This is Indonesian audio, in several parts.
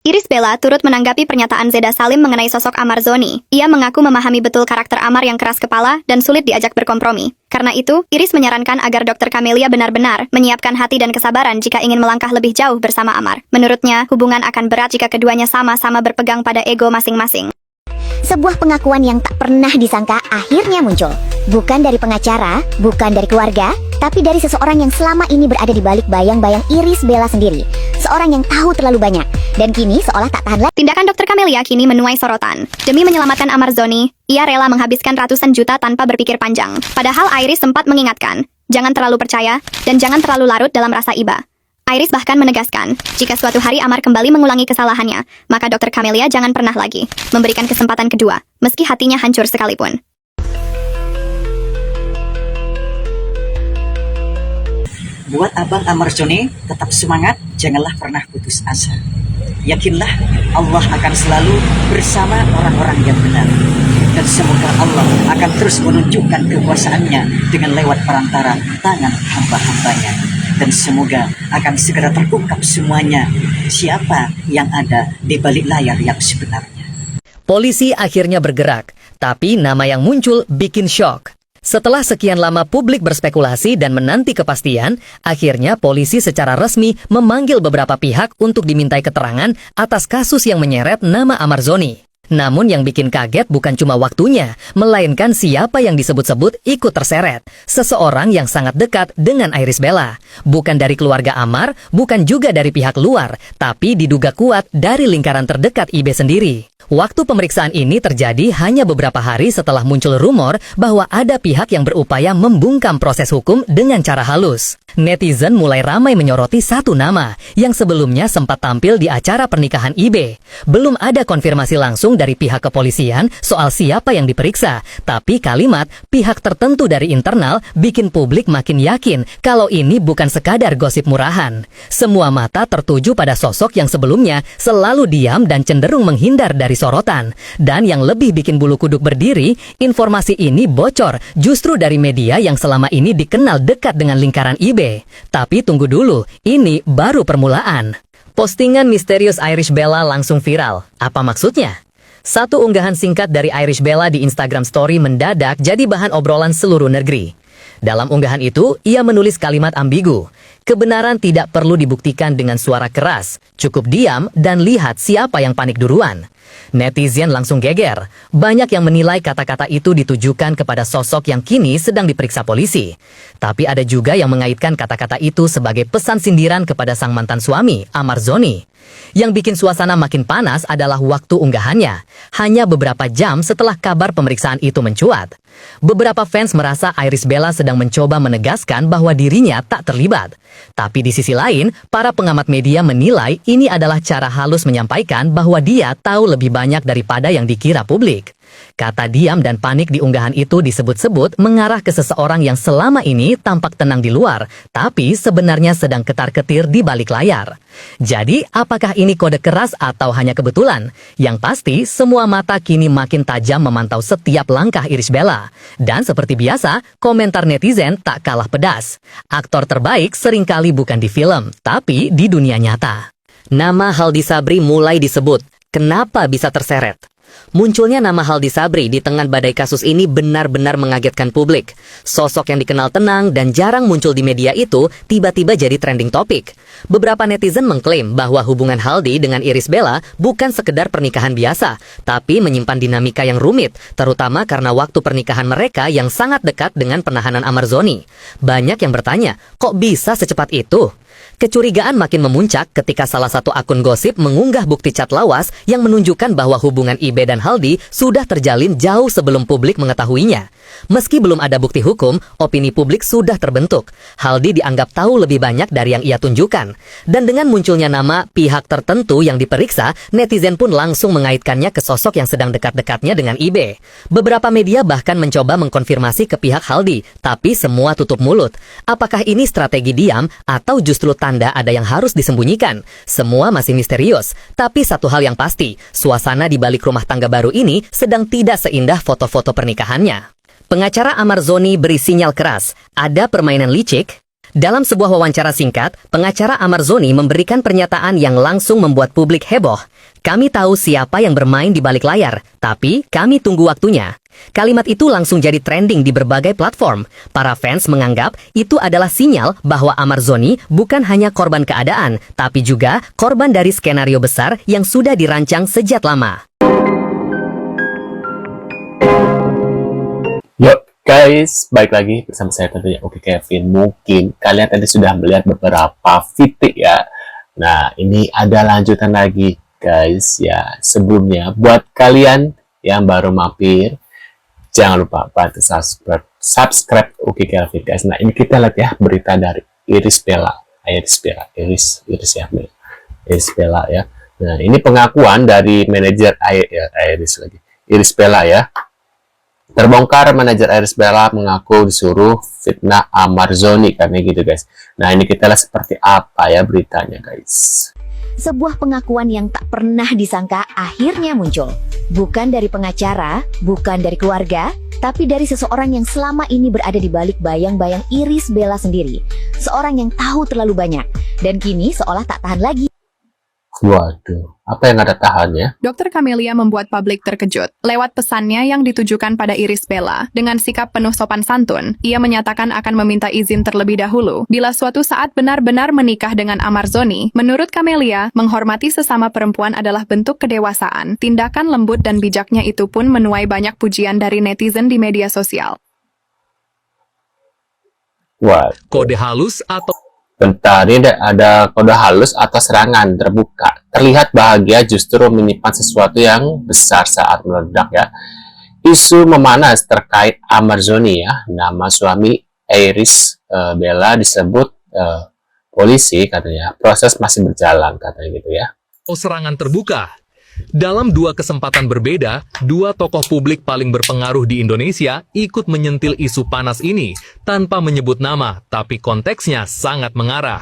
Iris Bella turut menanggapi pernyataan Zeda Salim mengenai sosok Amar Zoni. Ia mengaku memahami betul karakter Amar yang keras kepala dan sulit diajak berkompromi. Karena itu, Iris menyarankan agar Dr. Camelia benar-benar menyiapkan hati dan kesabaran jika ingin melangkah lebih jauh bersama Amar. Menurutnya, hubungan akan berat jika keduanya sama-sama berpegang pada ego masing-masing. Sebuah pengakuan yang tak pernah disangka akhirnya muncul. Bukan dari pengacara, bukan dari keluarga, tapi dari seseorang yang selama ini berada di balik bayang-bayang Iris Bella sendiri. Seorang yang tahu terlalu banyak, dan kini seolah tak tahan lagi. Tindakan Dr. Camelia kini menuai sorotan. Demi menyelamatkan Amar Zoni, ia rela menghabiskan ratusan juta tanpa berpikir panjang. Padahal Iris sempat mengingatkan, jangan terlalu percaya, dan jangan terlalu larut dalam rasa iba. Iris bahkan menegaskan, jika suatu hari Amar kembali mengulangi kesalahannya, maka Dr. Camelia jangan pernah lagi memberikan kesempatan kedua, meski hatinya hancur sekalipun. Buat Abang Amar Zoni, tetap semangat, janganlah pernah putus asa. Yakinlah Allah akan selalu bersama orang-orang yang benar. Dan semoga Allah akan terus menunjukkan kekuasaannya dengan lewat perantara tangan hamba-hambanya. Dan semoga akan segera terungkap semuanya siapa yang ada di balik layar yang sebenarnya. Polisi akhirnya bergerak, tapi nama yang muncul bikin syok. Setelah sekian lama publik berspekulasi dan menanti kepastian, akhirnya polisi secara resmi memanggil beberapa pihak untuk dimintai keterangan atas kasus yang menyeret nama Amar Zoni. Namun yang bikin kaget bukan cuma waktunya, melainkan siapa yang disebut-sebut ikut terseret. Seseorang yang sangat dekat dengan Iris Bella. Bukan dari keluarga Amar, bukan juga dari pihak luar, tapi diduga kuat dari lingkaran terdekat IB sendiri. Waktu pemeriksaan ini terjadi hanya beberapa hari setelah muncul rumor bahwa ada pihak yang berupaya membungkam proses hukum dengan cara halus. Netizen mulai ramai menyoroti satu nama yang sebelumnya sempat tampil di acara pernikahan IB. Belum ada konfirmasi langsung dari pihak kepolisian soal siapa yang diperiksa, tapi kalimat pihak tertentu dari internal bikin publik makin yakin kalau ini bukan sekadar gosip murahan. Semua mata tertuju pada sosok yang sebelumnya selalu diam dan cenderung menghindar dari sorotan. Dan yang lebih bikin bulu kuduk berdiri, informasi ini bocor justru dari media yang selama ini dikenal dekat dengan lingkaran IB. Tapi tunggu dulu, ini baru permulaan. Postingan misterius Iris Bella langsung viral. Apa maksudnya? Satu unggahan singkat dari Iris Bella di Instagram Story mendadak jadi bahan obrolan seluruh negeri. Dalam unggahan itu, ia menulis kalimat ambigu. Kebenaran tidak perlu dibuktikan dengan suara keras. Cukup diam dan lihat siapa yang panik duluan. Netizen langsung geger. Banyak yang menilai kata-kata itu ditujukan kepada sosok yang kini sedang diperiksa polisi. Tapi ada juga yang mengaitkan kata-kata itu sebagai pesan sindiran kepada sang mantan suami, Amar Zoni. Yang bikin suasana makin panas adalah waktu unggahannya. Hanya beberapa jam setelah kabar pemeriksaan itu mencuat. Beberapa fans merasa Iris Bella sedang mencoba menegaskan bahwa dirinya tak terlibat. Tapi di sisi lain, para pengamat media menilai ini adalah cara halus menyampaikan bahwa dia tahu lebih banyak daripada yang dikira publik. Kata diam dan panik di unggahan itu disebut-sebut mengarah ke seseorang yang selama ini tampak tenang di luar, tapi sebenarnya sedang ketar-ketir di balik layar. Jadi, apakah ini kode keras atau hanya kebetulan? Yang pasti, semua mata kini makin tajam memantau setiap langkah Iris Bella. Dan seperti biasa, komentar netizen tak kalah pedas. Aktor terbaik seringkali bukan di film, tapi di dunia nyata. Nama Haldi Sabri mulai disebut. Kenapa bisa terseret? Munculnya nama Haldi Sabri di tengah badai kasus ini benar-benar mengagetkan publik. Sosok yang dikenal tenang dan jarang muncul di media itu tiba-tiba jadi trending topik. Beberapa netizen mengklaim bahwa hubungan Haldi dengan Iris Bella bukan sekedar pernikahan biasa, tapi menyimpan dinamika yang rumit, terutama karena waktu pernikahan mereka yang sangat dekat dengan penahanan Amar Zoni. Banyak yang bertanya, kok bisa secepat itu? Kecurigaan makin memuncak ketika salah satu akun gosip mengunggah bukti chat lawas yang menunjukkan bahwa hubungan IB dan Haldi sudah terjalin jauh sebelum publik mengetahuinya. Meski belum ada bukti hukum, opini publik sudah terbentuk. Haldi dianggap tahu lebih banyak dari yang ia tunjukkan. Dan dengan munculnya nama pihak tertentu yang diperiksa, netizen pun langsung mengaitkannya ke sosok yang sedang dekat-dekatnya dengan IB. Beberapa media bahkan mencoba mengkonfirmasi ke pihak Haldi, tapi semua tutup mulut. Apakah ini strategi diam atau justru tanda ada yang harus disembunyikan? Semua masih misterius. Tapi satu hal yang pasti, suasana di balik rumah tangga baru ini sedang tidak seindah foto-foto pernikahannya. Pengacara Amar Zoni beri sinyal keras, ada permainan licik. Dalam sebuah wawancara singkat, pengacara Amarzoni memberikan pernyataan yang langsung membuat publik heboh. Kami tahu siapa yang bermain di balik layar, tapi kami tunggu waktunya. Kalimat itu langsung jadi trending di berbagai platform. Para fans menganggap itu adalah sinyal bahwa Amarzoni bukan hanya korban keadaan, tapi juga korban dari skenario besar yang sudah dirancang sejak lama. Yuk guys, balik lagi bersama saya tentunya Oke Kevin. Mungkin kalian tadi sudah melihat beberapa titik ya. Nah, ini ada lanjutan lagi guys ya. Sebelumnya, buat kalian yang baru mampir, jangan lupa bantu subscribe Oke Kevin guys. Nah, ini kita lihat ya berita dari Iris Bella ya. Nah, ini pengakuan dari manajer Iris Bella ya. Terbongkar, manajer Iris Bella mengaku disuruh fitnah Amarzoni, karena gitu guys. Nah, ini kita lihat seperti apa ya beritanya guys. Sebuah pengakuan yang tak pernah disangka akhirnya muncul. Bukan dari pengacara, bukan dari keluarga, tapi dari seseorang yang selama ini berada di balik bayang-bayang Iris Bella sendiri. Seorang yang tahu terlalu banyak, dan kini seolah tak tahan lagi. Waduh, apa yang ada tahannya? Dr. Camelia membuat publik terkejut. Lewat pesannya yang ditujukan pada Iris Bella, dengan sikap penuh sopan santun, ia menyatakan akan meminta izin terlebih dahulu bila suatu saat benar-benar menikah dengan Amarzoni. Menurut Camelia, menghormati sesama perempuan adalah bentuk kedewasaan. Tindakan lembut dan bijaknya itu pun menuai banyak pujian dari netizen di media sosial. Wah, Kode halus atau bentar, ini ada kode halus atau serangan terbuka. Terlihat bahagia justru menyimpan sesuatu yang besar saat meledak ya. Isu memanas terkait Amarzoni ya. Nama suami Iris Bella disebut polisi katanya. Proses masih berjalan katanya gitu ya. serangan terbuka. Dalam dua kesempatan berbeda, dua tokoh publik paling berpengaruh di Indonesia ikut menyentil isu panas ini tanpa menyebut nama, tapi konteksnya sangat mengarah.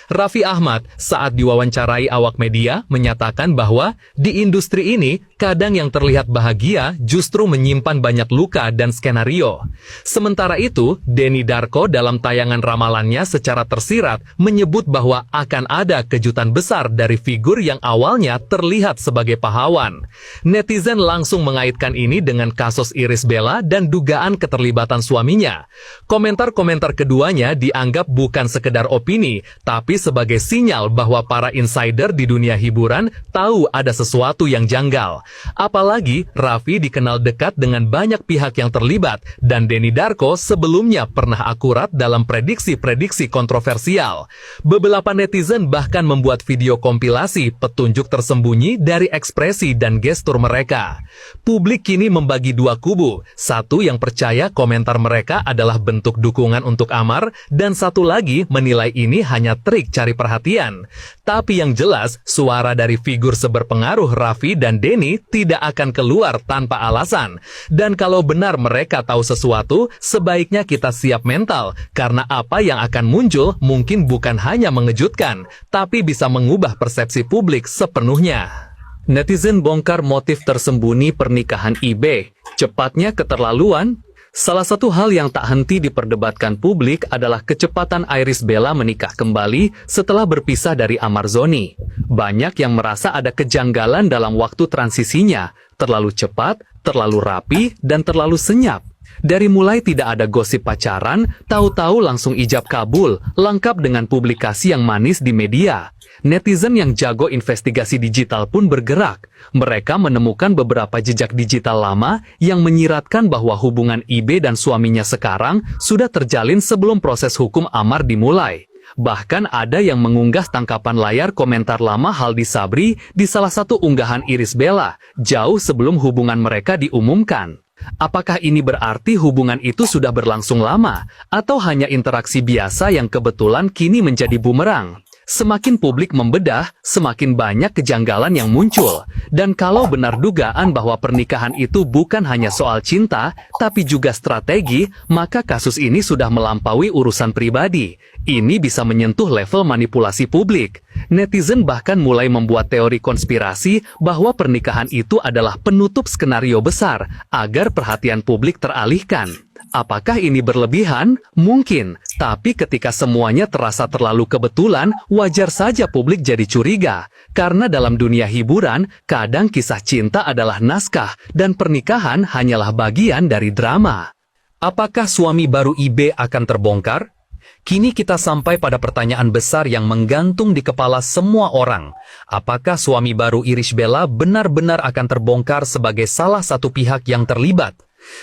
Raffi Ahmad saat diwawancarai awak media menyatakan bahwa di industri ini kadang yang terlihat bahagia justru menyimpan banyak luka dan skenario. Sementara itu, Denny Darko dalam tayangan ramalannya secara tersirat menyebut bahwa akan ada kejutan besar dari figur yang awalnya terlihat sebagai pahlawan. Netizen langsung mengaitkan ini dengan kasus Iris Bella dan dugaan keterlibatan suaminya. Komentar-komentar keduanya dianggap bukan sekedar opini, tapi sebagai sinyal bahwa para insider di dunia hiburan tahu ada sesuatu yang janggal. Apalagi Raffi dikenal dekat dengan banyak pihak yang terlibat, dan Denny Darko sebelumnya pernah akurat dalam prediksi-prediksi kontroversial. Beberapa netizen bahkan membuat video kompilasi petunjuk tersembunyi dari ekspresi dan gestur mereka. Publik kini membagi dua kubu, satu yang percaya komentar mereka adalah bentuk dukungan untuk Amar, dan satu lagi menilai ini hanya trik cari perhatian. Tapi yang jelas, suara dari figur seberpengaruh Raffi dan Denny tidak akan keluar tanpa alasan. Dan kalau benar mereka tahu sesuatu, sebaiknya kita siap mental, karena apa yang akan muncul mungkin bukan hanya mengejutkan, tapi bisa mengubah persepsi publik sepenuhnya. Netizen bongkar motif tersembunyi pernikahan IB. Cepatnya keterlaluan? Salah satu hal yang tak henti diperdebatkan publik adalah kecepatan Iris Bella menikah kembali setelah berpisah dari Amarzoni. Banyak yang merasa ada kejanggalan dalam waktu transisinya, terlalu cepat, terlalu rapi, dan terlalu senyap. Dari mulai tidak ada gosip pacaran, tahu-tahu langsung ijab kabul, lengkap dengan publikasi yang manis di media. Netizen yang jago investigasi digital pun bergerak. Mereka menemukan beberapa jejak digital lama yang menyiratkan bahwa hubungan IB dan suaminya sekarang sudah terjalin sebelum proses hukum Amar dimulai. Bahkan ada yang mengunggah tangkapan layar komentar lama Haldi Sabri di salah satu unggahan Iris Bella, jauh sebelum hubungan mereka diumumkan. Apakah ini berarti hubungan itu sudah berlangsung lama, atau hanya interaksi biasa yang kebetulan kini menjadi bumerang? Semakin publik membedah, semakin banyak kejanggalan yang muncul. Dan kalau benar dugaan bahwa pernikahan itu bukan hanya soal cinta, tapi juga strategi, maka kasus ini sudah melampaui urusan pribadi. Ini bisa menyentuh level manipulasi publik. Netizen bahkan mulai membuat teori konspirasi bahwa pernikahan itu adalah penutup skenario besar agar perhatian publik teralihkan. Apakah ini berlebihan? Mungkin, tapi ketika semuanya terasa terlalu kebetulan, wajar saja publik jadi curiga. Karena dalam dunia hiburan, kadang kisah cinta adalah naskah, dan pernikahan hanyalah bagian dari drama. Apakah suami baru IB akan terbongkar? Kini kita sampai pada pertanyaan besar yang menggantung di kepala semua orang. Apakah suami baru Irish Bella benar-benar akan terbongkar sebagai salah satu pihak yang terlibat?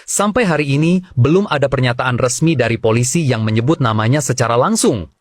Sampai hari ini, belum ada pernyataan resmi dari polisi yang menyebut namanya secara langsung.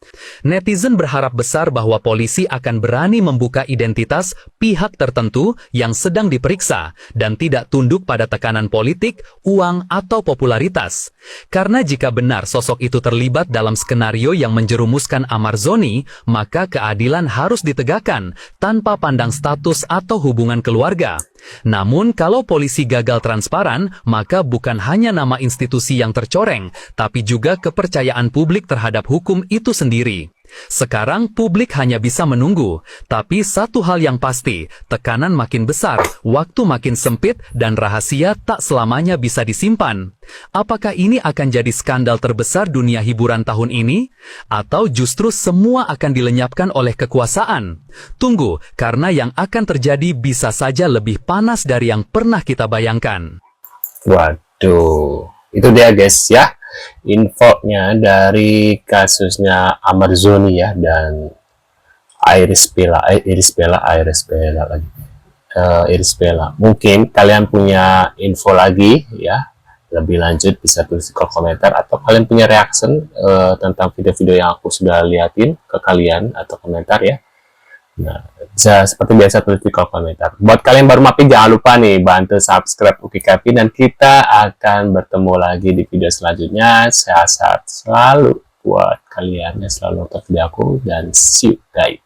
Netizen berharap besar bahwa polisi akan berani membuka identitas pihak tertentu yang sedang diperiksa dan tidak tunduk pada tekanan politik, uang, atau popularitas. Karena jika benar sosok itu terlibat dalam skenario yang menjerumuskan Amarzoni, maka keadilan harus ditegakkan tanpa pandang status atau hubungan keluarga. Namun, kalau polisi gagal transparan, maka bukan hanya nama institusi yang tercoreng, tapi juga kepercayaan publik terhadap hukum itu sendiri. Sekarang publik hanya bisa menunggu, tapi satu hal yang pasti, tekanan makin besar, waktu makin sempit, dan rahasia tak selamanya bisa disimpan. Apakah ini akan jadi skandal terbesar dunia hiburan tahun ini? Atau justru semua akan dilenyapkan oleh kekuasaan? Tunggu, karena yang akan terjadi bisa saja lebih panas dari yang pernah kita bayangkan. Waduh, itu dia guys ya, infonya dari kasusnya Amarzoni ya, dan Irish Bella lagi. Irish Bella. Mungkin kalian punya info lagi ya, lebih lanjut bisa tulis di kolom komentar, atau kalian punya reaction tentang video-video yang aku sudah liatin ke kalian atau komentar ya. Nah, bisa seperti biasa tulis di kolom komentar. Buat kalian baru mampir, jangan lupa nih bantu subscribe Uki Kevin, dan kita akan bertemu lagi di video selanjutnya. Sehat-sehat selalu buat kalian yang selalu nonton video aku, dan see you guys.